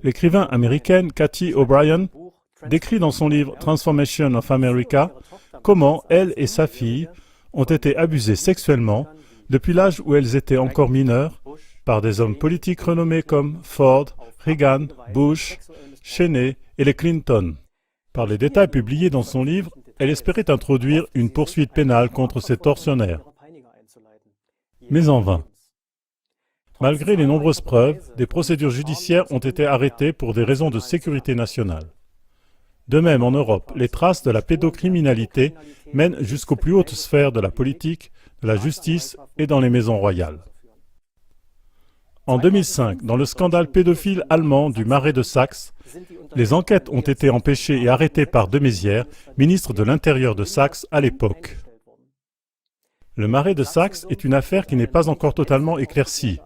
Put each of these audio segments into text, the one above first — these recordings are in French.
L'écrivain américaine Cathy O'Brien décrit dans son livre Transformation of America comment elle et sa fille ont été abusées sexuellement depuis l'âge où elles étaient encore mineures par des hommes politiques renommés comme Ford, Reagan, Bush, Cheney et les Clinton. Par les détails publiés dans son livre, elle espérait introduire une poursuite pénale contre ces tortionnaires. Mais en vain. Malgré les nombreuses preuves, des procédures judiciaires ont été arrêtées pour des raisons de sécurité nationale. De même, en Europe, les traces de la pédocriminalité mènent jusqu'aux plus hautes sphères de la politique, de la justice et dans les maisons royales. En 2005, dans le scandale pédophile allemand du Marais de Saxe, les enquêtes ont été empêchées et arrêtées par de Maizière, ministre de l'Intérieur de Saxe à l'époque. Le Marais de Saxe est une affaire qui n'est pas encore totalement éclaircie.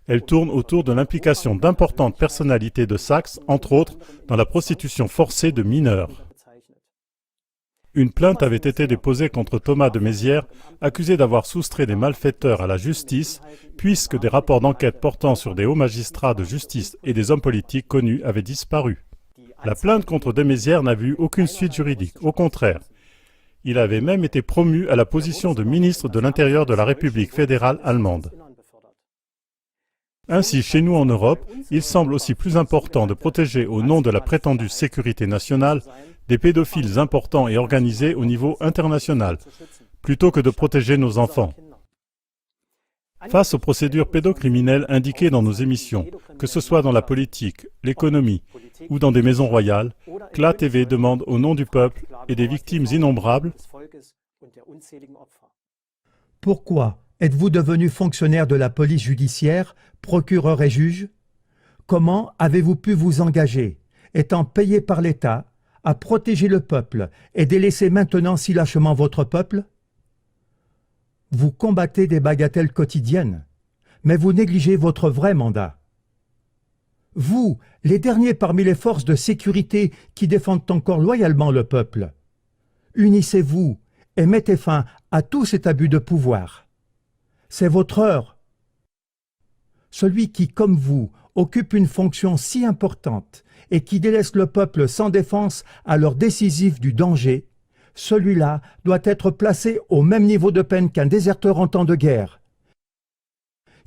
Elle tourne autour de l'implication d'importantes personnalités de Saxe, entre autres, dans la prostitution forcée de mineurs. Une plainte avait été déposée contre Thomas de Maizière, accusé d'avoir soustrait des malfaiteurs à la justice, puisque des rapports d'enquête portant sur des hauts magistrats de justice et des hommes politiques connus avaient disparu. La plainte contre de Maizière n'a vu aucune suite juridique, au contraire. Il avait même été promu à la position de ministre de l'Intérieur de la République fédérale allemande. Ainsi, chez nous en Europe, il semble aussi plus important de protéger au nom de la prétendue sécurité nationale des pédophiles importants et organisés au niveau international, plutôt que de protéger nos enfants. Face aux procédures pédocriminelles indiquées dans nos émissions, que ce soit dans la politique, l'économie ou dans des maisons royales, CLA TV demande au nom du peuple et des victimes innombrables. Pourquoi êtes-vous devenu fonctionnaire de la police judiciaire, procureur et juge? Comment avez-vous pu vous engager, étant payé par l'État, à protéger le peuple et délaisser maintenant si lâchement votre peuple? Vous combattez des bagatelles quotidiennes, mais vous négligez votre vrai mandat. Vous, les derniers parmi les forces de sécurité qui défendent encore loyalement le peuple, unissez-vous et mettez fin à tout cet abus de pouvoir. C'est votre heure. Celui qui, comme vous, occupe une fonction si importante et qui délaisse le peuple sans défense à l'heure décisive du danger, celui-là doit être placé au même niveau de peine qu'un déserteur en temps de guerre,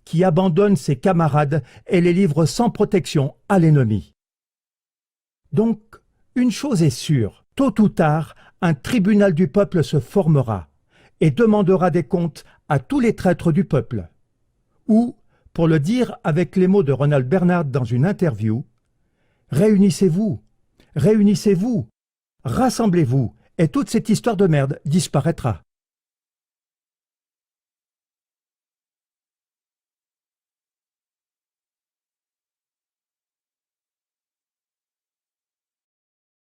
qui abandonne ses camarades et les livre sans protection à l'ennemi. Donc, une chose est sûre, tôt ou tard, un tribunal du peuple se formera et demandera des comptes à tous les traîtres du peuple. Ou, pour le dire avec les mots de Ronald Bernard dans une interview, « Réunissez-vous, réunissez-vous, rassemblez-vous, et toute cette histoire de merde disparaîtra. »